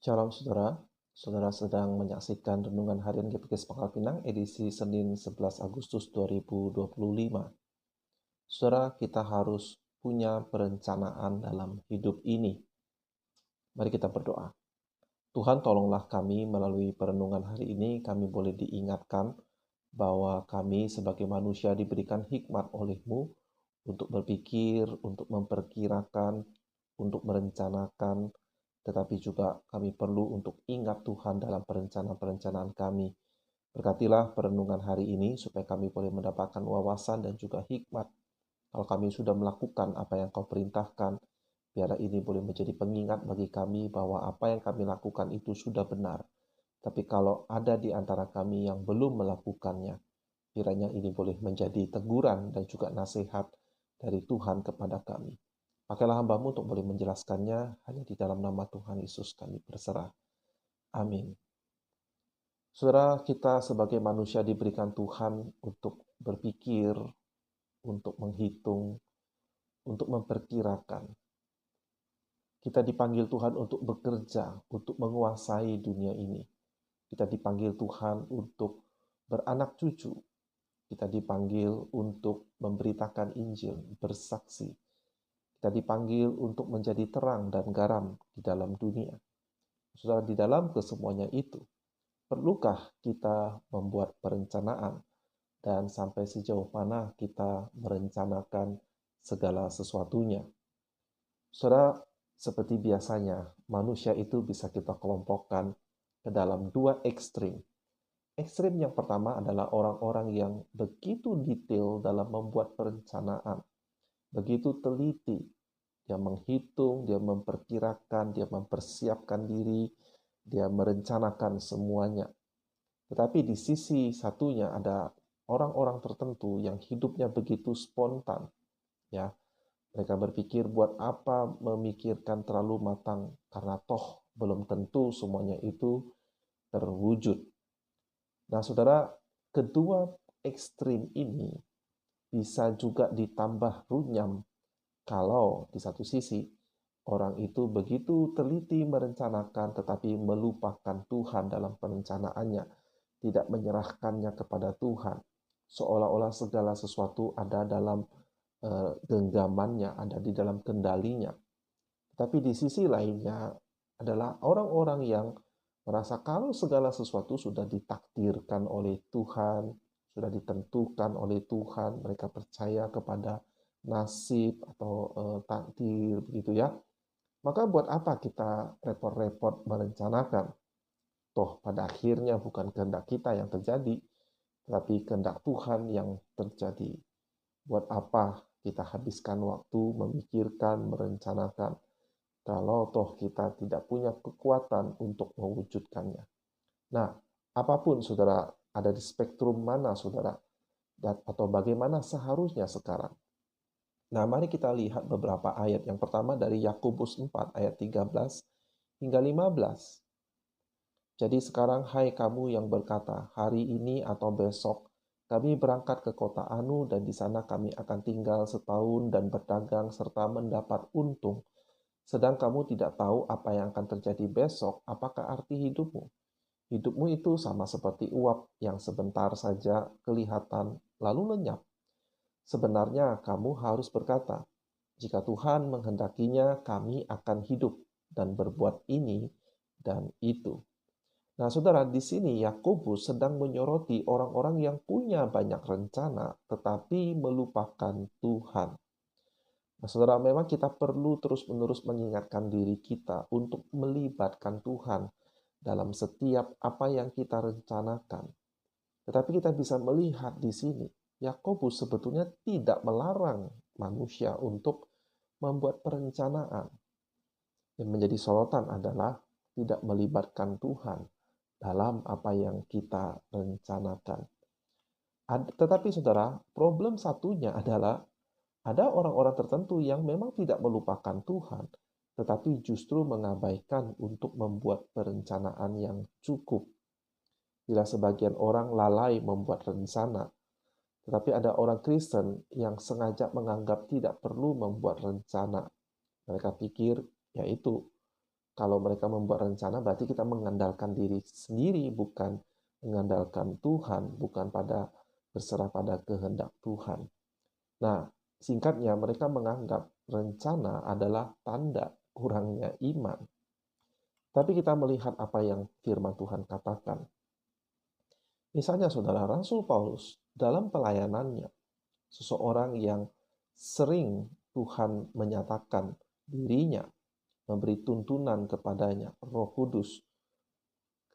Shalom saudara, saudara sedang menyaksikan Renungan Harian GPKS Pangkal Pinang edisi Senin 11 Agustus 2025. Saudara, kita harus punya perencanaan dalam hidup ini. Mari kita berdoa. Tuhan, tolonglah kami melalui perenungan hari ini, kami boleh diingatkan bahwa kami sebagai manusia diberikan hikmat oleh-Mu untuk berpikir, untuk memperkirakan, untuk merencanakan, tetapi juga kami perlu untuk ingat Tuhan dalam perencanaan-perencanaan kami. Berkatilah perenungan hari ini supaya kami boleh mendapatkan wawasan dan juga hikmat. Kalau kami sudah melakukan apa yang Kau perintahkan, biarlah ini boleh menjadi pengingat bagi kami bahwa apa yang kami lakukan itu sudah benar. Tapi kalau ada di antara kami yang belum melakukannya, kiranya ini boleh menjadi teguran dan juga nasihat dari Tuhan kepada kami. Pakailah hamba-Mu untuk boleh menjelaskannya, hanya di dalam nama Tuhan Yesus kami berserah. Amin. Saudara, kita sebagai manusia diberikan Tuhan untuk berpikir, untuk menghitung, untuk memperkirakan. Kita dipanggil Tuhan untuk bekerja, untuk menguasai dunia ini. Kita dipanggil Tuhan untuk beranak cucu. Kita dipanggil untuk memberitakan Injil, bersaksi. Kita dipanggil untuk menjadi terang dan garam di dalam dunia. Saudara, di dalam kesemuanya itu, perlukah kita membuat perencanaan dan sampai sejauh mana kita merencanakan segala sesuatunya? Saudara, seperti biasanya, manusia itu bisa kita kelompokkan ke dalam dua ekstrim. Ekstrim yang pertama adalah orang-orang yang begitu detail dalam membuat perencanaan, begitu teliti. Dia menghitung, dia memperkirakan, dia mempersiapkan diri, dia merencanakan semuanya. Tetapi di sisi satunya ada orang-orang tertentu yang hidupnya begitu spontan, ya. Mereka berpikir buat apa memikirkan terlalu matang karena toh belum tentu semuanya itu terwujud. Nah, saudara, kedua ekstrim ini bisa juga ditambah runyam kalau di satu sisi orang itu begitu teliti merencanakan tetapi melupakan Tuhan dalam perencanaannya, tidak menyerahkannya kepada Tuhan, seolah-olah segala sesuatu ada dalam genggamannya, ada di dalam kendalinya. Tapi di sisi lainnya adalah orang-orang yang merasa kalau segala sesuatu sudah ditakdirkan oleh Tuhan, sudah ditentukan oleh Tuhan, mereka percaya kepada nasib atau takdir begitu ya. Maka buat apa kita repot-repot merencanakan? Toh pada akhirnya bukan kehendak kita yang terjadi, tapi kehendak Tuhan yang terjadi. Buat apa kita habiskan waktu memikirkan, merencanakan, kalau toh kita tidak punya kekuatan untuk mewujudkannya. Nah, apapun saudara, ada di spektrum mana saudara, atau bagaimana seharusnya sekarang. Nah, mari kita lihat beberapa ayat. Yang pertama dari Yakobus 4 ayat 13 hingga 15. Jadi sekarang hai kamu yang berkata, hari ini atau besok kami berangkat ke kota Anu dan di sana kami akan tinggal setahun dan berdagang serta mendapat untung. Sedang kamu tidak tahu apa yang akan terjadi besok, apakah arti hidupmu? Hidupmu itu sama seperti uap yang sebentar saja kelihatan lalu lenyap. Sebenarnya kamu harus berkata, jika Tuhan menghendakinya, kami akan hidup dan berbuat ini dan itu. Nah, saudara, di sini Yakobus sedang menyoroti orang-orang yang punya banyak rencana, tetapi melupakan Tuhan. Nah, saudara, memang kita perlu terus-menerus mengingatkan diri kita untuk melibatkan Tuhan dalam setiap apa yang kita rencanakan. Tetapi kita bisa melihat di sini, Yakobus sebetulnya tidak melarang manusia untuk membuat perencanaan. Yang menjadi sorotan adalah tidak melibatkan Tuhan dalam apa yang kita rencanakan. Tetapi saudara, problem satunya adalah ada orang-orang tertentu yang memang tidak melupakan Tuhan, tetapi justru mengabaikan untuk membuat perencanaan yang cukup. Bila sebagian orang lalai membuat rencana, tetapi ada orang Kristen yang sengaja menganggap tidak perlu membuat rencana. Mereka pikir, yaitu Kalau mereka membuat rencana, berarti kita mengandalkan diri sendiri, bukan mengandalkan Tuhan, bukan berserah pada kehendak Tuhan. Nah, singkatnya mereka menganggap rencana adalah tanda kurangnya iman. Tapi kita melihat apa yang firman Tuhan katakan. Misalnya saudara, Rasul Paulus dalam pelayanannya, seseorang yang sering Tuhan menyatakan dirinya, memberi tuntunan kepadanya, Roh Kudus,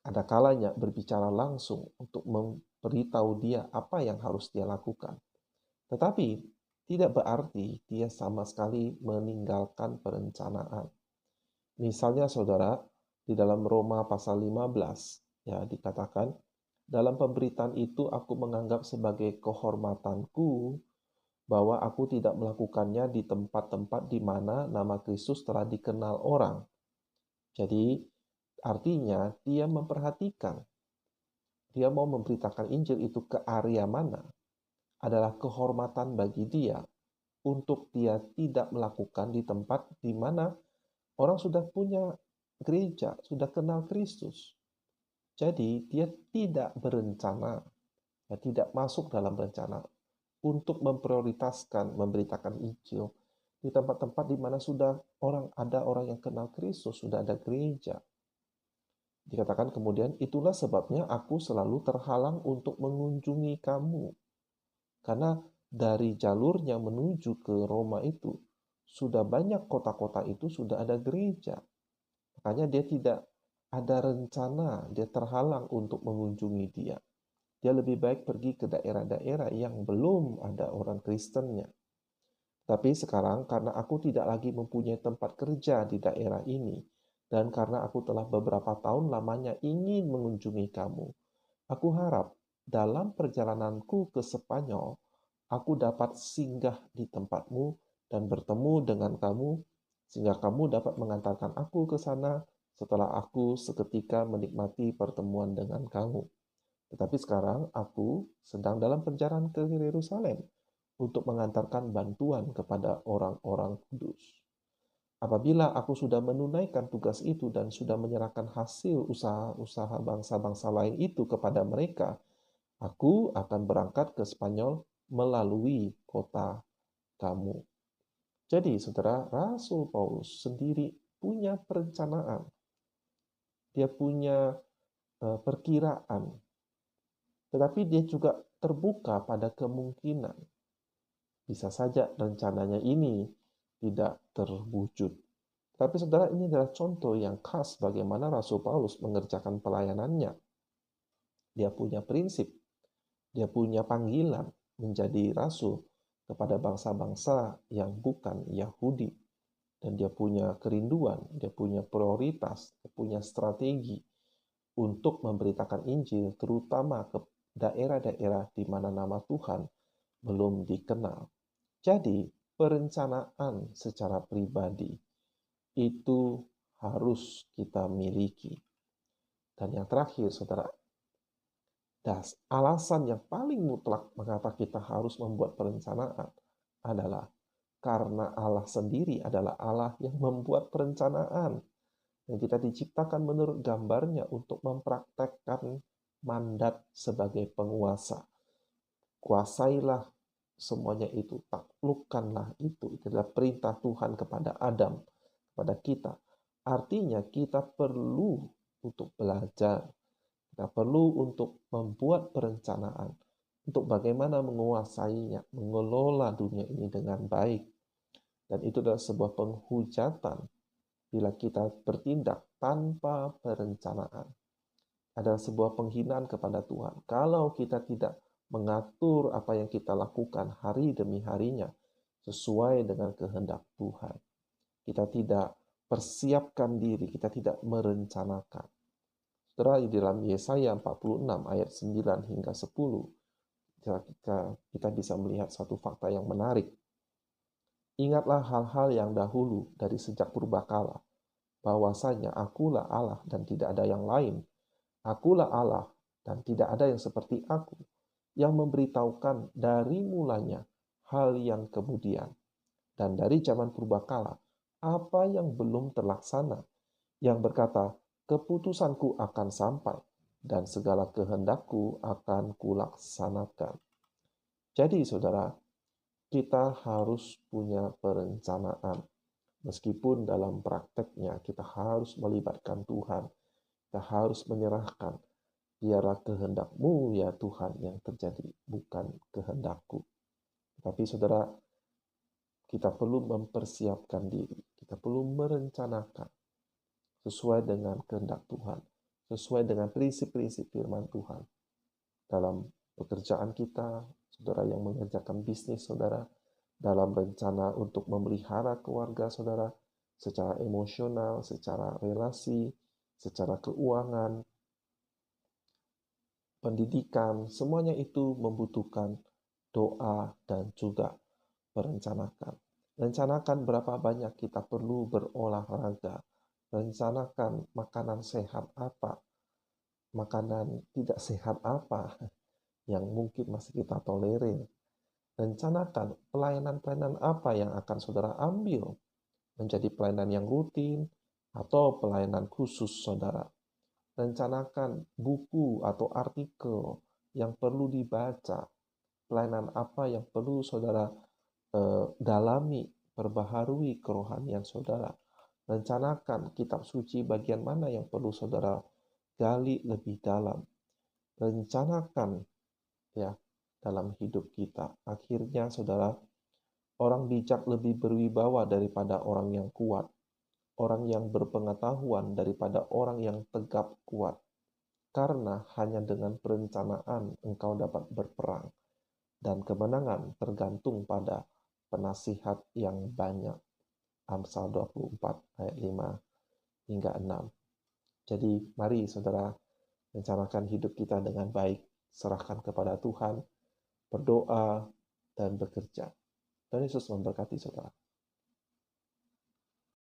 ada kalanya berbicara langsung untuk memberitahu dia apa yang harus dia lakukan. Tetapi tidak berarti dia sama sekali meninggalkan perencanaan. Misalnya saudara, di dalam Roma pasal 15, ya dikatakan, dalam pemberitaan itu aku menganggap sebagai kehormatanku bahwa aku tidak melakukannya di tempat-tempat di mana nama Kristus telah dikenal orang. Jadi, artinya dia memperhatikan, dia mau memberitakan Injil itu ke area mana, adalah kehormatan bagi dia untuk dia tidak melakukan di tempat di mana orang sudah punya gereja, sudah kenal Kristus. Jadi dia tidak berencana, ya, tidak masuk dalam rencana untuk memprioritaskan memberitakan Injil di tempat-tempat di mana sudah ada orang yang kenal Kristus, sudah ada gereja. Dikatakan kemudian, itulah sebabnya aku selalu terhalang untuk mengunjungi kamu. Karena dari jalurnya menuju ke Roma itu, sudah banyak kota-kota itu sudah ada gereja. Makanya dia tidak ada rencana, dia terhalang untuk mengunjungi dia. Dia lebih baik pergi ke daerah-daerah yang belum ada orang Kristennya. Tapi sekarang karena aku tidak lagi mempunyai tempat kerja di daerah ini, dan karena aku telah beberapa tahun lamanya ingin mengunjungi kamu, aku harap dalam perjalananku ke Spanyol, aku dapat singgah di tempatmu dan bertemu dengan kamu, sehingga kamu dapat mengantarkan aku ke sana setelah aku seketika menikmati pertemuan dengan kamu. Tetapi sekarang aku sedang dalam perjalanan ke Yerusalem untuk mengantarkan bantuan kepada orang-orang kudus. Apabila aku sudah menunaikan tugas itu dan sudah menyerahkan hasil usaha-usaha bangsa-bangsa lain itu kepada mereka, aku akan berangkat ke Spanyol melalui kota kamu. Jadi, saudara, Rasul Paulus sendiri punya perencanaan. Dia punya perkiraan. Tetapi dia juga terbuka pada kemungkinan. Bisa saja rencananya ini tidak terwujud. Tapi saudara, ini adalah contoh yang khas bagaimana Rasul Paulus mengerjakan pelayanannya. Dia punya prinsip, dia punya panggilan menjadi rasul kepada bangsa-bangsa yang bukan Yahudi. Dan dia punya kerinduan, dia punya prioritas, dia punya strategi untuk memberitakan Injil, terutama ke daerah-daerah di mana nama Tuhan belum dikenal. Jadi, perencanaan secara pribadi itu harus kita miliki. Dan yang terakhir, saudara, alasan yang paling mutlak mengapa kita harus membuat perencanaan adalah karena Allah sendiri adalah Allah yang membuat perencanaan. Dan kita diciptakan menurut gambarnya untuk mempraktekkan mandat sebagai penguasa. Kuasailah semuanya itu, taklukkanlah itu. Itu adalah perintah Tuhan kepada Adam, kepada kita. Artinya kita perlu untuk belajar, kita perlu untuk membuat perencanaan untuk bagaimana menguasainya, mengelola dunia ini dengan baik. Dan itu adalah sebuah penghujatan bila kita bertindak tanpa perencanaan. Adalah sebuah penghinaan kepada Tuhan. Kalau kita tidak mengatur apa yang kita lakukan hari demi harinya sesuai dengan kehendak Tuhan. Kita tidak persiapkan diri, kita tidak merencanakan. Setelah di dalam Yesaya 46 ayat 9 hingga 10, kita bisa melihat satu fakta yang menarik. Ingatlah hal-hal yang dahulu dari sejak purbakala, bahwasanya akulah Allah dan tidak ada yang lain. Akulah Allah dan tidak ada yang seperti aku, yang memberitahukan dari mulanya hal yang kemudian. Dan dari zaman purbakala, apa yang belum terlaksana, yang berkata, keputusanku akan sampai dan segala kehendakku akan kulaksanakan. Jadi saudara, kita harus punya perencanaan. Meskipun dalam prakteknya kita harus melibatkan Tuhan, kita harus menyerahkan, biarlah kehendak-Mu ya Tuhan yang terjadi, bukan kehendakku. Tapi saudara, kita perlu mempersiapkan diri, kita perlu merencanakan sesuai dengan kehendak Tuhan, sesuai dengan prinsip-prinsip firman Tuhan. Dalam pekerjaan kita, saudara yang mengerjakan bisnis saudara, dalam rencana untuk memelihara keluarga saudara, secara emosional, secara relasi, secara keuangan, pendidikan, semuanya itu membutuhkan doa dan juga perencanaan. Rencanakan berapa banyak kita perlu berolahraga. Rencanakan makanan sehat apa, makanan tidak sehat apa yang mungkin masih kita tolerir. Rencanakan pelayanan-pelayanan apa yang akan saudara ambil, menjadi pelayanan yang rutin atau pelayanan khusus saudara. Rencanakan buku atau artikel yang perlu dibaca, pelayanan apa yang perlu saudara dalami, perbaharui kerohanian saudara. Rencanakan kitab suci bagian mana yang perlu saudara gali lebih dalam. Rencanakan ya dalam hidup kita. Akhirnya saudara, orang bijak lebih berwibawa daripada orang yang kuat. Orang yang berpengetahuan daripada orang yang tegap kuat. Karena hanya dengan perencanaan engkau dapat berperang. Dan kemenangan tergantung pada penasihat yang banyak. Amsal 24 ayat 5 hingga 6. Jadi mari saudara rencanakan hidup kita dengan baik, serahkan kepada Tuhan, berdoa, dan bekerja. Tuhan Yesus memberkati saudara.